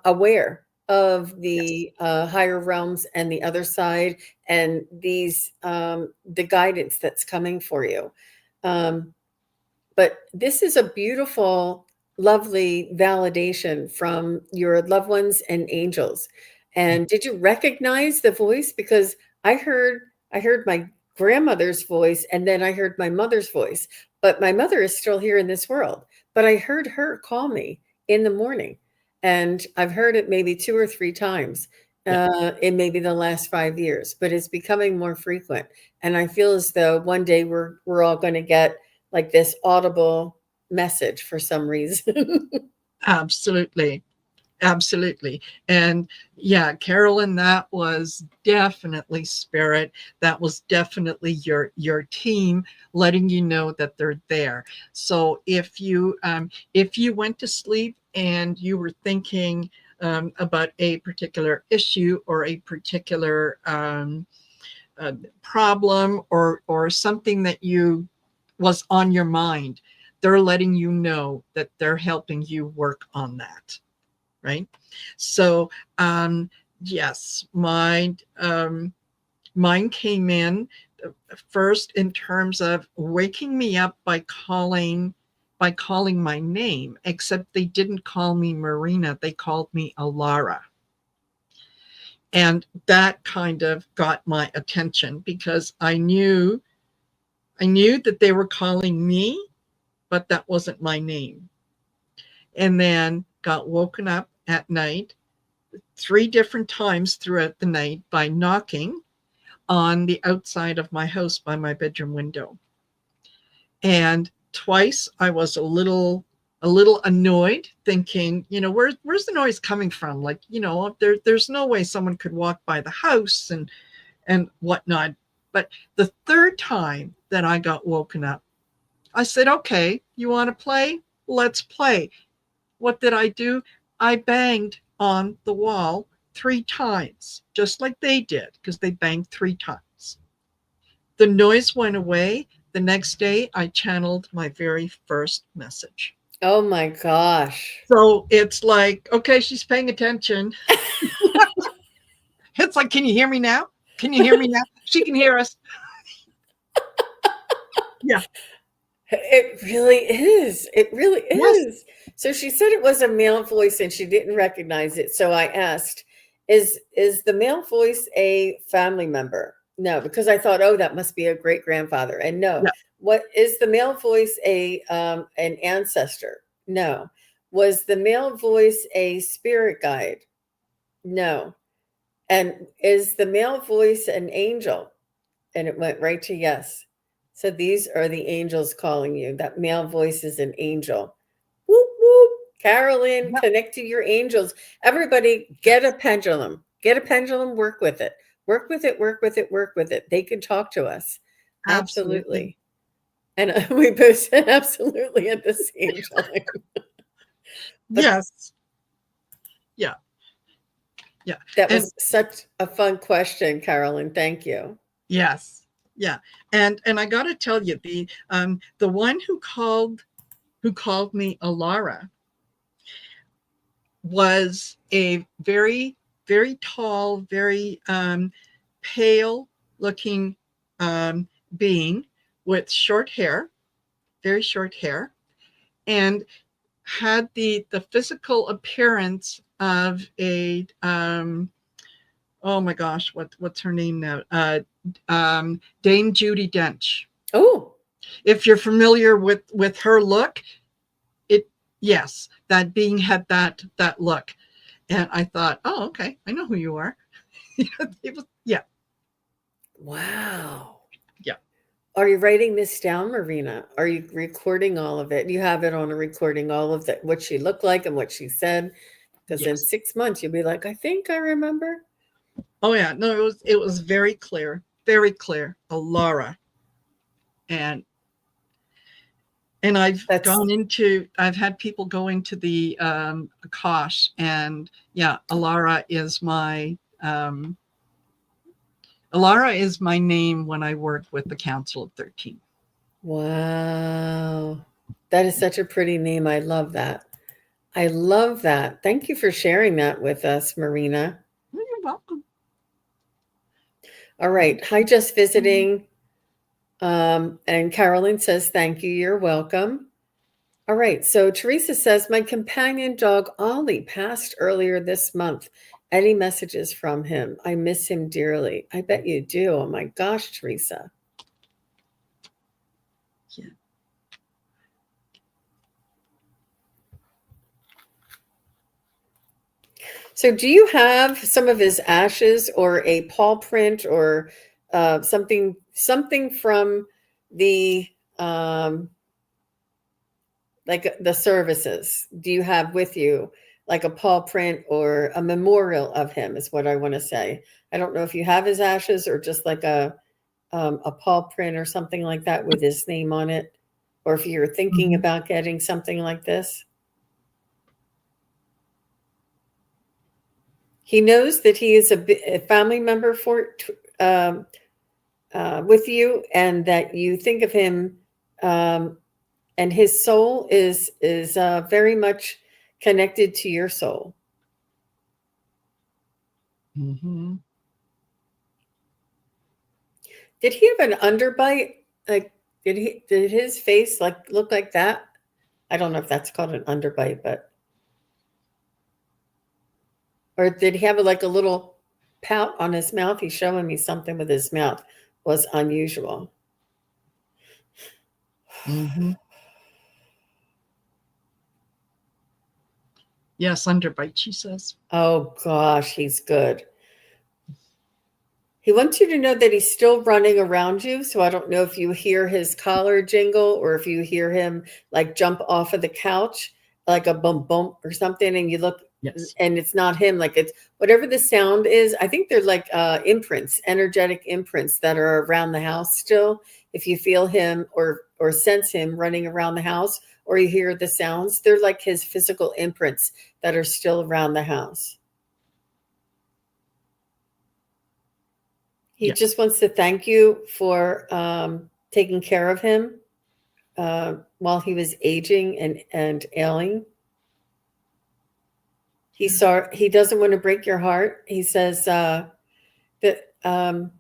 aware of Yes. the higher realms and the other side, and the guidance that's coming for you. um, but this is a beautiful, lovely validation from your loved ones and angels. And did you recognize the voice? Because I heard my grandmother's voice and then I heard my mother's voice. But my mother is still here in this world. But I heard her call me in the morning. And I've heard it maybe 2 or 3 times Yeah. in maybe the last 5 years, but it's becoming more frequent. And I feel as though one day we're all going to get like this audible message for some reason. Absolutely. Absolutely. And yeah, Carolyn, that was definitely spirit. That was definitely your team letting you know that they're there. So if you went to sleep and you were thinking about a particular issue or a particular problem or something that you was on your mind, they're letting you know that they're helping you work on that, right? So, yes, mine came in first in terms of waking me up by calling my name, except they didn't call me Marina, they called me Alara. And that kind of got my attention because I knew that they were calling me, but that wasn't my name. And then got woken up at night 3 different times throughout the night by knocking on the outside of my house by my bedroom window. And twice I was a little annoyed, thinking, where's the noise coming from? Like, there's no way someone could walk by the house and whatnot. But the third time that I got woken up, I said, okay, you want to play? Let's play. What did I do? I banged on the wall 3 times, just like they did, because they banged 3 times. The noise went away. The next day, I channeled my very first message. Oh my gosh. So it's like, okay, she's paying attention. It's like, can you hear me now? Can you hear me now? She can hear us. Yeah. It really is. It really Yes. is. So she said it was a male voice and she didn't recognize it. So I asked, is the male voice a family member? No, because I thought, oh, that must be a great grandfather. And no, Yeah. what is the male voice a an ancestor? No. Was the male voice a spirit guide? No. And is the male voice an angel? And it went right to yes. So these are the angels calling you. That male voice is an angel. Whoop, whoop. Carolyn, Yeah. connect to your angels. Everybody, get a pendulum. Get a pendulum, work with it. Work with it, work with it, work with it. They can talk to us. Absolutely. Absolutely. And we both said absolutely at the same time. But Yes. Yeah. Yeah. that And was such a fun question, Carolyn. Thank you. yes. Yeah. And I got to tell you, the one who called me Alara was a very, very tall, very pale looking being with short hair, very short hair, and had the physical appearance of a oh my gosh, what's her name now? Dame Judy Dench. Oh, If you're familiar with her look, it yes, that being had that look, and I thought, oh, okay, I know who you are. It was, yeah, wow. yeah, Are you writing this down, Marina? Are you recording all of it? You have it on a recording, all of that, what she looked like and what she said. Because in yes. 6 months, you'll be like, I think I remember. Oh yeah, no, it was very clear, Alara, and That's I've had people go into the Akash, and yeah, Alara is my name when I work with the Council of 13. wow. That is such a pretty name. I love that. I love that. Thank you for sharing that with us, Marina. You're welcome. All right. Hi, just visiting. And Carolyn says, thank you. You're welcome. All right. So Teresa says, my companion dog Ollie passed earlier this month. Any messages from him? I miss him dearly. I bet you do. Oh my gosh, Teresa. Yeah. So do you have some of his ashes or a paw print or something from the um, like the services? Do you have with you like a paw print or a memorial of him is what I want to say. I don't know if you have his ashes or just like a paw print or something like that with his name on it, or if you're thinking Mhm. about getting something like this. He knows that he is a family member um, with you, and that you think of him, um, and his soul is very much connected to your soul. Mhm. Did he have an underbite? Like, did his face like look like that? I don't know if that's called an underbite, but or did he have like a little pout on his mouth? He's showing me something with his mouth was unusual. Mhm. Yes, underbite, she says. Oh gosh, he's good. He wants you to know that he's still running around you. So I don't know if you hear his collar jingle or if you hear him like jump off of the couch, like a bump bump or something, and you look Yes. and it's not him. Like it's whatever the sound is. I think they're like imprints, energetic imprints that are around the house still. If you feel him or sense him running around the house, or you hear the sounds, they're like his physical imprints that are still around the house. He Yeah. just wants to thank you for taking care of him while he was aging and ailing. He doesn't want to break your heart. He says that you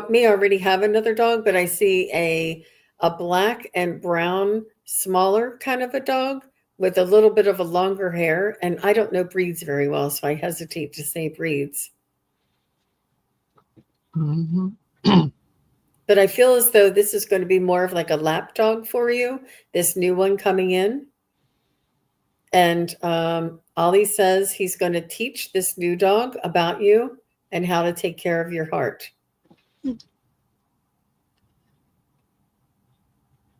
may already have another dog, but I see a black and brown, smaller kind of a dog with a little bit of a longer hair. And I don't know breeds very well, so I hesitate to say breeds. Mm-hmm. But I feel as though this is going to be more of like a lap dog for you, this new one coming in. And Ollie says he's going to teach this new dog about you and how to take care of your heart.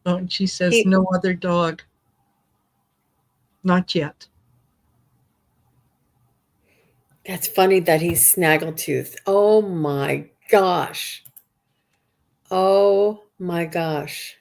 Oh, and she says, no other dog. Not yet. That's funny that he's snaggletooth. Oh my gosh. Oh my gosh.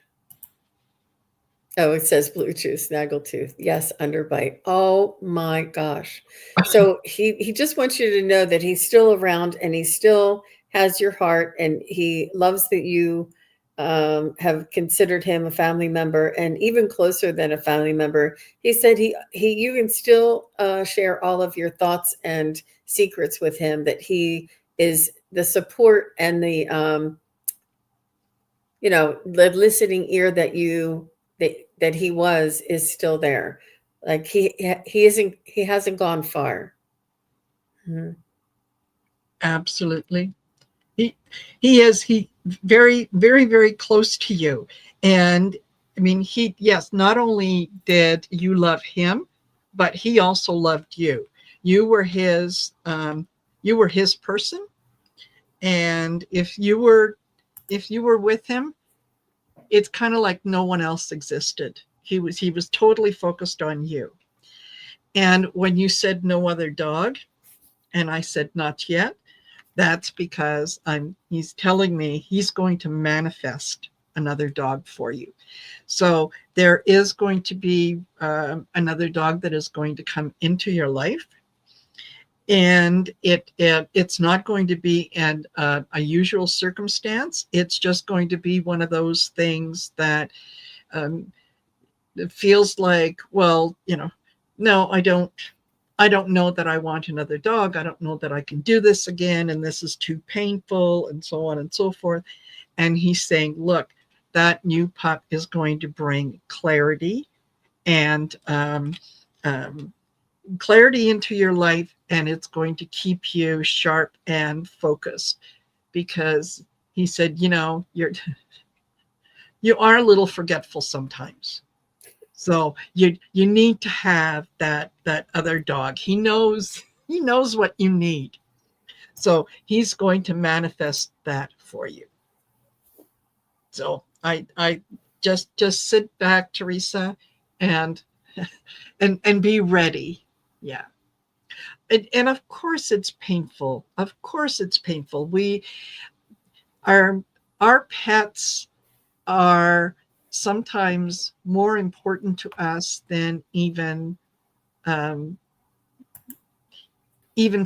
Oh, it says Bluetooth, snaggletooth. Yes, underbite. Oh my gosh. So he just wants you to know that he's still around and he still has your heart and he loves that you have considered him a family member and even closer than a family member. He said you can still share all of your thoughts and secrets with him, that he is the support and the the listening ear that that he was is still there. Like he hasn't gone far. Mm-hmm. Absolutely. He very, very, very close to you. And I mean, yes, not only did you love him, but he also loved you. You were his person. And if you were with him, it's kind of like no one else existed. He was totally focused on you. And when you said no other dog, and I said not yet, that's because he's telling me he's going to manifest another dog for you. So there is going to be another dog that is going to come into your life. And it's not going to be a usual circumstance. It's just going to be one of those things that it feels like, well, no, I don't know that I want another dog. I don't know that I can do this again. And this is too painful and so on and so forth. And he's saying, look, that new pup is going to bring clarity and clarity into your life. And it's going to keep you sharp and focused, because he said, you are a little forgetful sometimes. So you need to have that other dog. He knows what you need. So he's going to manifest that for you. So I just sit back, Teresa, and be ready. Yeah. And of course it's painful. Of course it's painful. Our pets are sometimes more important to us than even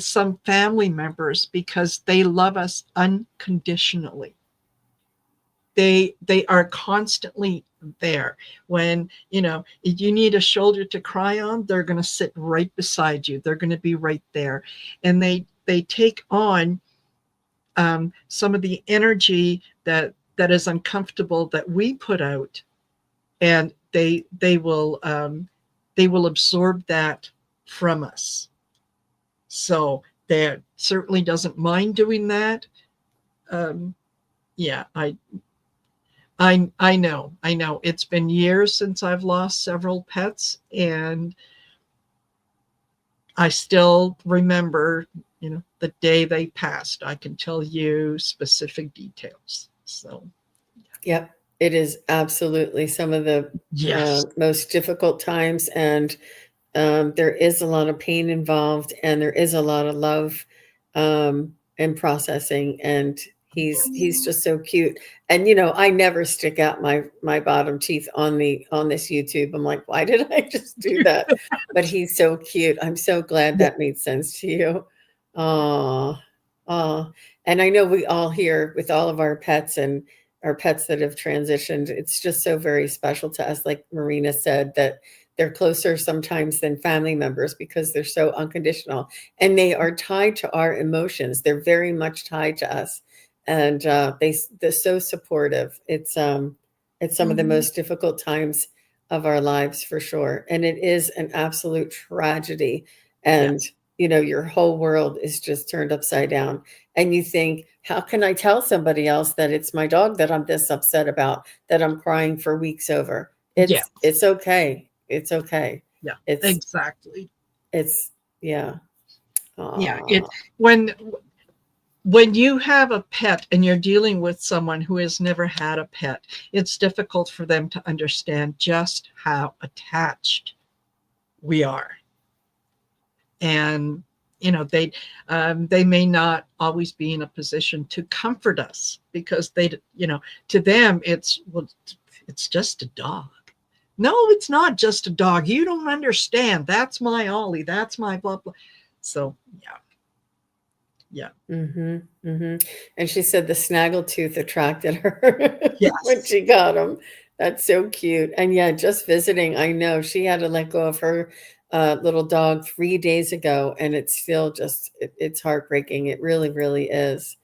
some family members, because they love us unconditionally. They are constantly there. When you need a shoulder to cry on, they're going to sit right beside you. They're going to be right there, and they take on some of the energy that is uncomfortable that we put out, and they will absorb that from us. So that certainly doesn't mind doing that. Yeah, I know it's been years since I've lost several pets, and I still remember, the day they passed. I can tell you specific details. So, Yep, it is absolutely some of the yes, most difficult times, and there is a lot of pain involved, and there is a lot of love and processing. And he's just so cute. And I never stick out my bottom teeth on this YouTube. I'm like, why did I just do that? But he's so cute. I'm so glad that made sense to you. Oh, Oh, and I know we all here with all of our pets and our pets that have transitioned, it's just so very special to us, like Marina said, that they're closer sometimes than family members because they're so unconditional and they are tied to our emotions. They're very much tied to us, and they're so supportive. It's some of the Mhm. most difficult times of our lives for sure, and it is an absolute tragedy. And Yes. your whole world is just turned upside down, and you think, how can I tell somebody else that it's my dog that I'm this upset about, that I'm crying for weeks over? it's Yes. it's okay, it's okay. Yeah, it's exactly. it's yeah. Yeah, Aw. it when you have a pet and you're dealing with someone who has never had a pet, it's difficult for them to understand just how attached we are. And they may not always be in a position to comfort us because to them it's, well, it's just a dog. No, it's not just a dog. You don't understand. That's my Ollie. That's my blah blah. So yeah, yeah, Mhm, mhm, and she said the snaggletooth attracted her when yes, she got him. That's so cute, and yeah, just visiting, I know she had to let go of her, little dog 3 days ago, and it's still just it's heartbreaking, it really, really is.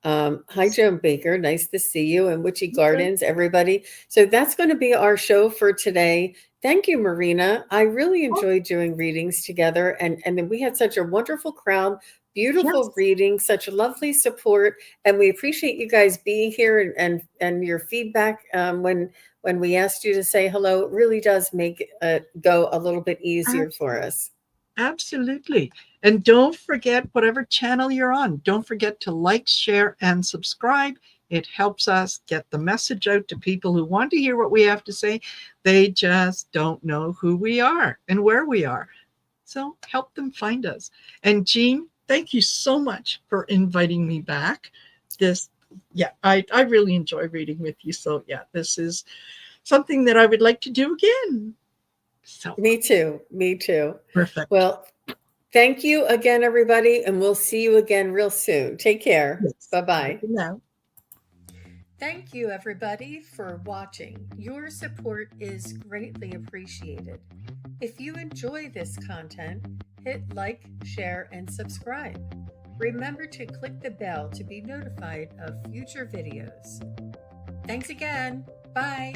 Hi, Joan Baker. Nice to see you in Witchy okay, Gardens, everybody. So that's going to be our show for today. Thank you, Marina. I really oh, enjoyed doing readings together, and then we had such a wonderful crowd, beautiful yes, reading, such lovely support, and we appreciate you guys being here and your feedback when we asked you to say hello. It really does make it go a little bit easier for absolutely. us. Absolutely. And don't forget, whatever channel you're on, don't forget to like, share, and subscribe. It helps us get the message out to people who want to hear what we have to say. They just don't know who we are and where we are. So help them find us. And Jean, thank you so much for inviting me back. This, yeah, I really enjoy reading with you. So yeah, this is something that I would like to do again. So Me too. Me too. perfect. Well, thank you again, everybody, and we'll see you again real soon. Take care. Yes. Bye Bye bye. for now. Thank you, everybody, for watching. Your support is greatly appreciated. If you enjoy this content, hit like, share, and subscribe. Remember to click the bell to be notified of future videos. Thanks again. Bye.